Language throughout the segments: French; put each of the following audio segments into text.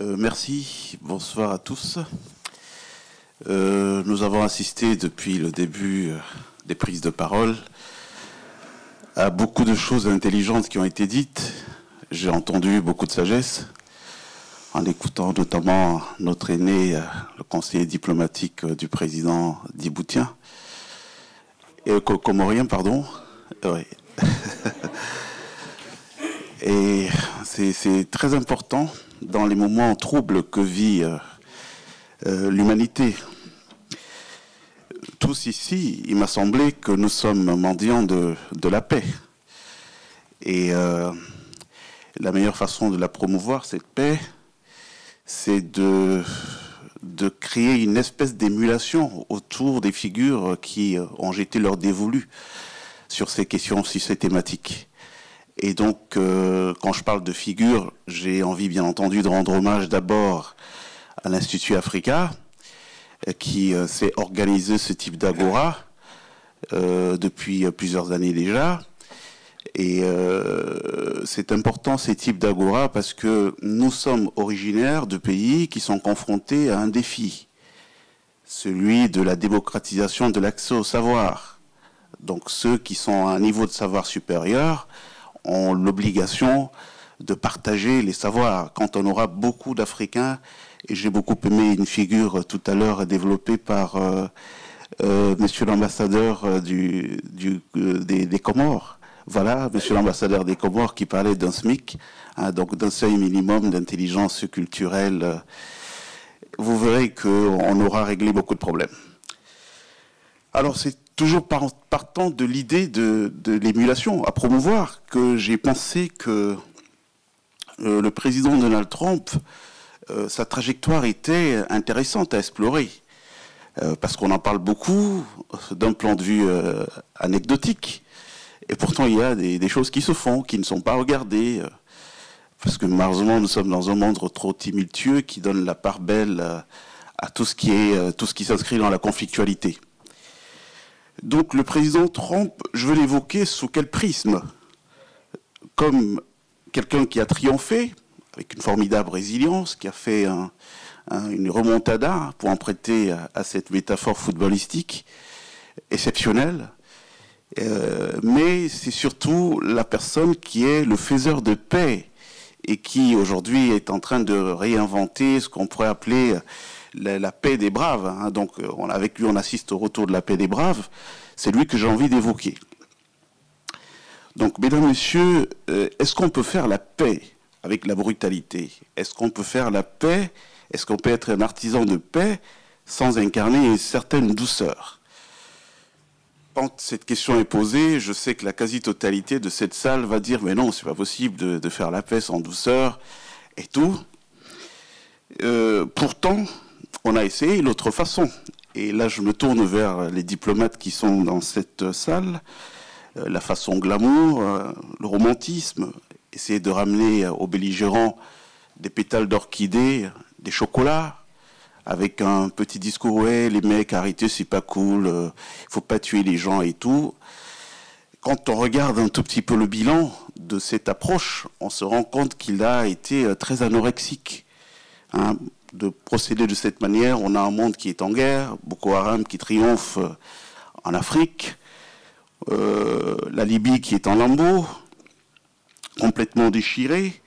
Merci, bonsoir à tous. Nous avons assisté depuis le début des prises de parole à beaucoup de choses intelligentes qui ont été dites. J'ai entendu beaucoup de sagesse en écoutant notamment notre aîné, le conseiller diplomatique du président djiboutien, comorien, pardon. Ouais. Et c'est très important dans les moments troubles que vit l'humanité. Tous ici, il m'a semblé que nous sommes mendiants de la paix. Et la meilleure façon de la promouvoir, cette paix, c'est de créer une espèce d'émulation autour des figures qui ont jeté leur dévolu sur ces questions, sur ces thématiques. Et donc, quand je parle de figures, j'ai envie, bien entendu, de rendre hommage d'abord à l'Institut Africa, qui s'est organisé ce type d'agora depuis plusieurs années déjà. Et c'est important, ces types d'agora, parce que nous sommes originaires de pays qui sont confrontés à un défi, celui de la démocratisation de l'accès au savoir. Donc, ceux qui sont à un niveau de savoir supérieur ont l'obligation de partager les savoirs. Quand on aura beaucoup d'Africains, et j'ai beaucoup aimé une figure tout à l'heure développée par monsieur l'ambassadeur des Comores. Voilà, monsieur l'ambassadeur des Comores qui parlait d'un SMIC, hein, donc d'un seuil minimum d'intelligence culturelle. Vous verrez qu'on aura réglé beaucoup de problèmes. Alors c'est toujours partant de l'idée de l'émulation à promouvoir que j'ai pensé que le président Donald Trump, sa trajectoire était intéressante à explorer. Parce qu'on en parle beaucoup d'un plan de vue anecdotique. Et pourtant, il y a des choses qui se font, qui ne sont pas regardées. Parce que malheureusement, nous sommes dans un monde trop tumultueux qui donne la part belle à tout ce qui s'inscrit dans la conflictualité. Donc le président Trump, je veux l'évoquer sous quel prisme? Comme quelqu'un qui a triomphé, avec une formidable résilience, qui a fait une remontada, pour emprunter à cette métaphore footballistique, exceptionnelle. Mais c'est surtout la personne qui est le faiseur de paix et qui aujourd'hui est en train de réinventer ce qu'on pourrait appeler la paix des braves. Hein. Donc avec lui on assiste au retour de la paix des braves. C'est lui que j'ai envie d'évoquer. Donc mesdames, messieurs, est-ce qu'on peut faire la paix avec la brutalité? Est-ce qu'on peut faire la paix? Est-ce qu'on peut être un artisan de paix sans incarner une certaine douceur? Quand cette question est posée, je sais que la quasi-totalité de cette salle va dire « mais non, c'est pas possible de faire la paix sans douceur et tout ». Pourtant, on a essayé l'autre façon. Et là, je me tourne vers les diplomates qui sont dans cette salle. La façon glamour, le romantisme, essayer de ramener aux belligérants des pétales d'orchidée, des chocolats, avec un petit discours, ouais, les mecs, arrêtez, c'est pas cool, il faut pas tuer les gens et tout. Quand on regarde un tout petit peu le bilan de cette approche, on se rend compte qu'il a été très anorexique. Hein, de procéder de cette manière, on a un monde qui est en guerre, Boko Haram qui triomphe en Afrique, la Libye qui est en lambeaux, complètement déchirée,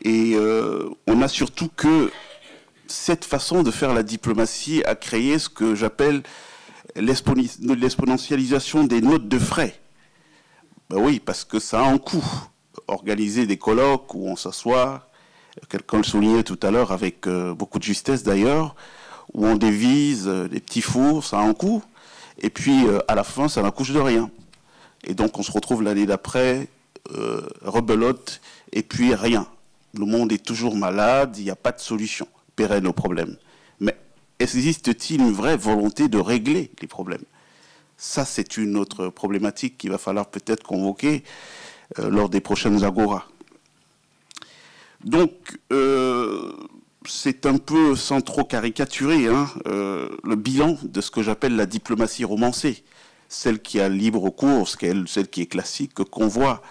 et on a surtout que cette façon de faire la diplomatie a créé ce que j'appelle l'exponentialisation des notes de frais. Ben oui, parce que ça a un coût. Organiser des colloques où on s'assoit, quelqu'un le soulignait tout à l'heure avec beaucoup de justesse d'ailleurs, où on dévise des petits fours, ça a un coût, et puis à la fin, ça n'accouche de rien. Et donc on se retrouve l'année d'après, rebelote, et puis rien. Le monde est toujours malade, il n'y a pas de solution pérenne aux problèmes. Mais existe-t-il une vraie volonté de régler les problèmes? Ça, c'est une autre problématique qu'il va falloir peut-être convoquer lors des prochaines agoras. Donc, c'est un peu, sans trop caricaturer, hein, le bilan de ce que j'appelle la diplomatie romancée, celle qui a libre cours, celle qui est classique, qu'on voit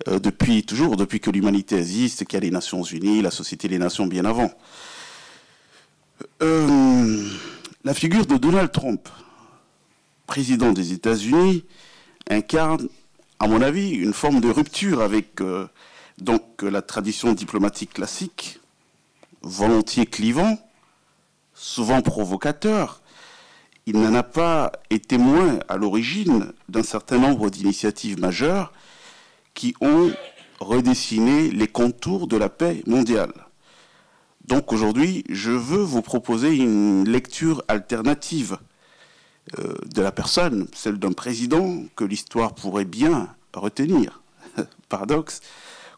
depuis toujours, depuis que l'humanité existe, qu'il y a les Nations Unies, la Société des Nations bien avant. La figure de Donald Trump, président des États-Unis, incarne, à mon avis, une forme de rupture avec la tradition diplomatique classique, volontiers clivant, souvent provocateur. Il n'en a pas été moins à l'origine d'un certain nombre d'initiatives majeures qui ont redessiné les contours de la paix mondiale. Donc aujourd'hui, je veux vous proposer une lecture alternative de la personne, celle d'un président que l'histoire pourrait bien retenir, paradoxe,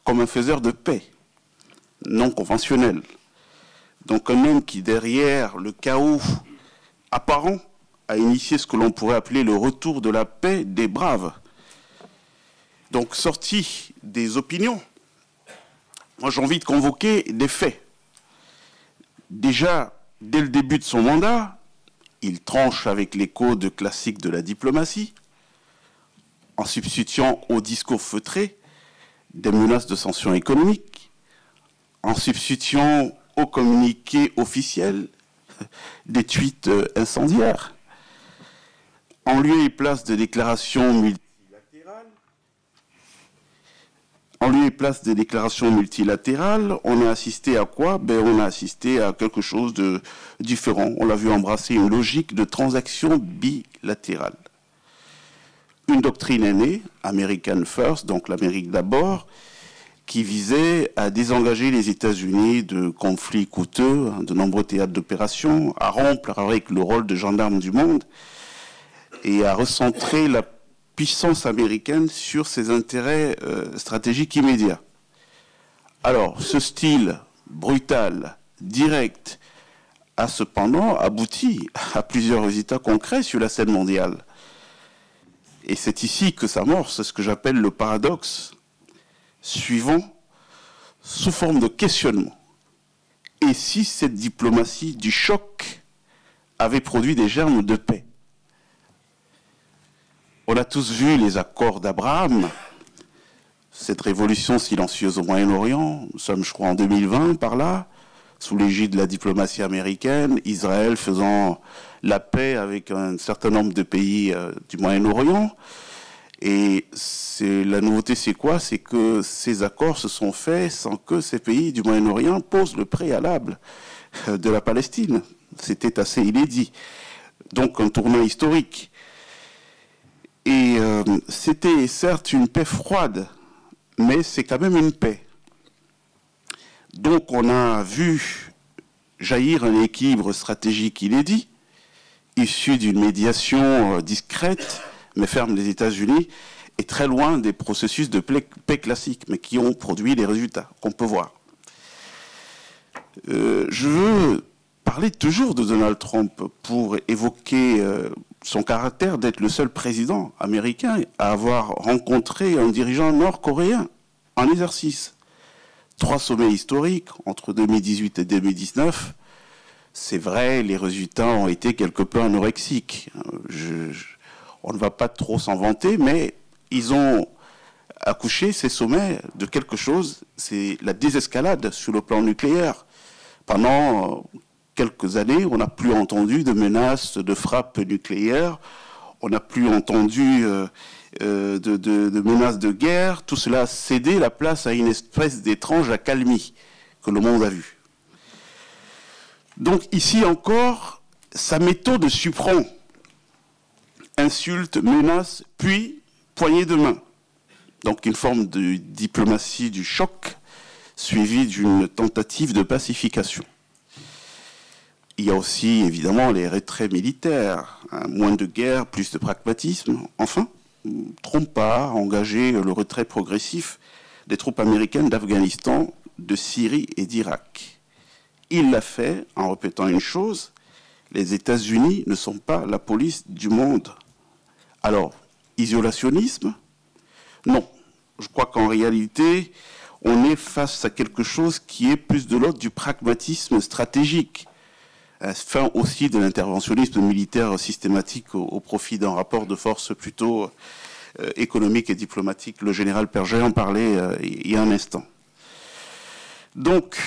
comme un faiseur de paix non conventionnel. Donc un homme qui, derrière le chaos apparent, a initié ce que l'on pourrait appeler le retour de la paix des braves. Donc sorti des opinions, moi j'ai envie de convoquer des faits. Déjà, dès le début de son mandat, il tranche avec les codes classiques de la diplomatie, en substituant au discours feutré des menaces de sanctions économiques, en substituant au communiqué officiel des tweets incendiaires, en lieu et place de déclarations multilatérales. En lieu et place des déclarations multilatérales, on a assisté à quoi? On a assisté à quelque chose de différent. On l'a vu embrasser une logique de transaction bilatérale. Une doctrine est née, American First, donc l'Amérique d'abord, qui visait à désengager les États-Unis de conflits coûteux, de nombreux théâtres d'opération, à rompre avec le rôle de gendarme du monde et à recentrer la puissance américaine sur ses intérêts stratégiques immédiats. Alors, ce style brutal, direct, a cependant abouti à plusieurs résultats concrets sur la scène mondiale. Et c'est ici que s'amorce ce que j'appelle le paradoxe suivant, sous forme de questionnement. Et si cette diplomatie du choc avait produit des germes de paix? On a tous vu les accords d'Abraham, cette révolution silencieuse au Moyen-Orient. Nous sommes, je crois, en 2020 par là, sous l'égide de la diplomatie américaine, Israël faisant la paix avec un certain nombre de pays du Moyen-Orient. Et la nouveauté, c'est quoi? C'est que ces accords se sont faits sans que ces pays du Moyen-Orient posent le préalable de la Palestine. C'était assez inédit. Donc un tournant historique. Et c'était certes une paix froide, mais c'est quand même une paix. Donc on a vu jaillir un équilibre stratégique inédit, issu d'une médiation discrète, mais ferme des États-Unis, et très loin des processus de paix classiques, mais qui ont produit les résultats qu'on peut voir. Je veux parler toujours de Donald Trump pour évoquer son caractère d'être le seul président américain à avoir rencontré un dirigeant nord-coréen en exercice. 3 sommets historiques entre 2018 et 2019. C'est vrai, les résultats ont été quelque peu anorexiques. On ne va pas trop s'en vanter, mais ils ont accouché, ces sommets, de quelque chose, c'est la désescalade sur le plan nucléaire. Pendant quelques années, on n'a plus entendu de menaces de frappe nucléaire, on n'a plus entendu de menaces de guerre. Tout cela a cédé la place à une espèce d'étrange accalmie que le monde a vue. Donc ici encore, sa méthode surprend. Insulte, menace, puis poignée de main. Donc une forme de diplomatie du choc, suivie d'une tentative de pacification. Il y a aussi évidemment les retraits militaires, hein, moins de guerre, plus de pragmatisme. Enfin, Trump a engagé le retrait progressif des troupes américaines d'Afghanistan, de Syrie et d'Irak. Il l'a fait en répétant une chose: les États-Unis ne sont pas la police du monde. Alors, isolationnisme? Non. Je crois qu'en réalité, on est face à quelque chose qui est plus de l'ordre du pragmatisme stratégique. Fin aussi de l'interventionnisme militaire systématique au profit d'un rapport de force plutôt économique et diplomatique. Le général Perget en parlait il y a un instant. Donc,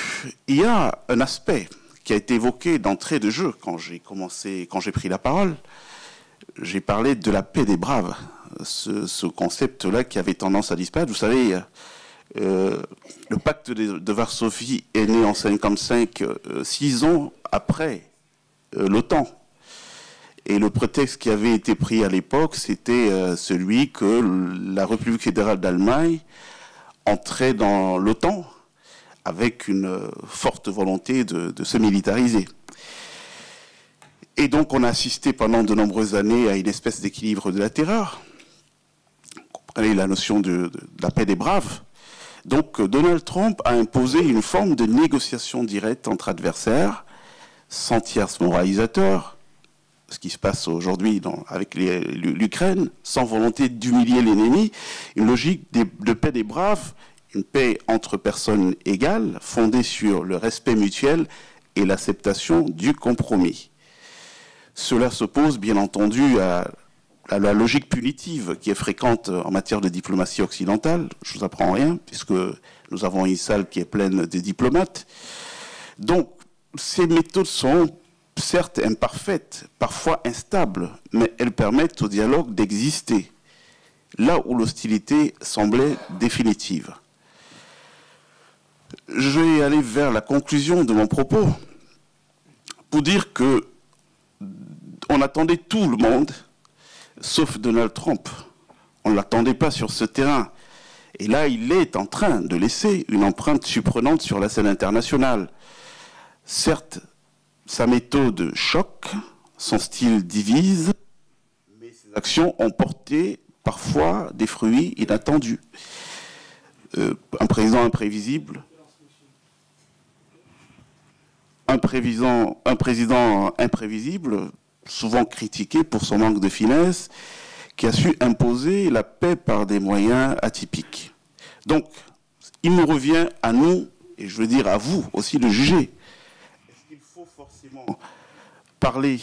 il y a un aspect qui a été évoqué d'entrée de jeu quand j'ai pris la parole. J'ai parlé de la paix des braves, ce concept-là qui avait tendance à disparaître. Vous savez, le pacte de Varsovie est né en 1955, 6 ans après l'OTAN. Et le prétexte qui avait été pris à l'époque, c'était celui que la République fédérale d'Allemagne entrait dans l'OTAN avec une forte volonté de se militariser. Et donc on a assisté pendant de nombreuses années à une espèce d'équilibre de la terreur. Vous comprenez la notion de la paix des braves. Donc Donald Trump a imposé une forme de négociation directe entre adversaires, sans tierce moralisateur, ce qui se passe aujourd'hui avec l'Ukraine, sans volonté d'humilier l'ennemi, une logique de paix des braves, une paix entre personnes égales, fondée sur le respect mutuel et l'acceptation du compromis. Cela s'oppose bien entendu à la logique punitive qui est fréquente en matière de diplomatie occidentale. Je ne vous apprends rien, puisque nous avons une salle qui est pleine de diplomates. Donc, ces méthodes sont certes imparfaites, parfois instables, mais elles permettent au dialogue d'exister, là où l'hostilité semblait définitive. Je vais aller vers la conclusion de mon propos pour dire que on attendait tout le monde, sauf Donald Trump. On ne l'attendait pas sur ce terrain. Et là, il est en train de laisser une empreinte surprenante sur la scène internationale. Certes, sa méthode choque, son style divise, mais ses actions ont porté parfois des fruits inattendus. Un président imprévisible, un président imprévisible, souvent critiqué pour son manque de finesse, qui a su imposer la paix par des moyens atypiques. Donc, il nous revient à nous, et je veux dire à vous aussi, de juger. Est-ce qu'il faut forcément parler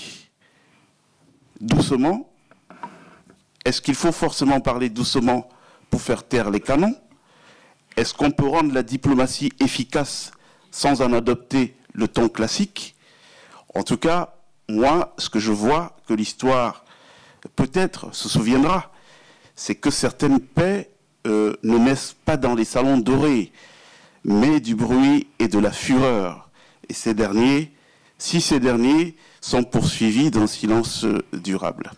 doucement? Est-ce qu'il faut forcément parler doucement pour faire taire les canons? Est-ce qu'on peut rendre la diplomatie efficace sans en adopter le ton classique? En tout cas, moi, ce que je vois, que l'histoire peut-être se souviendra, c'est que certaines paix ne naissent pas dans les salons dorés, mais du bruit et de la fureur. Et ces derniers, si ces derniers sont poursuivis d'un silence durable.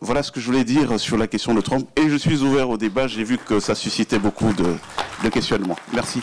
Voilà ce que je voulais dire sur la question de Trump. Et je suis ouvert au débat, j'ai vu que ça suscitait beaucoup de questionnements. Merci.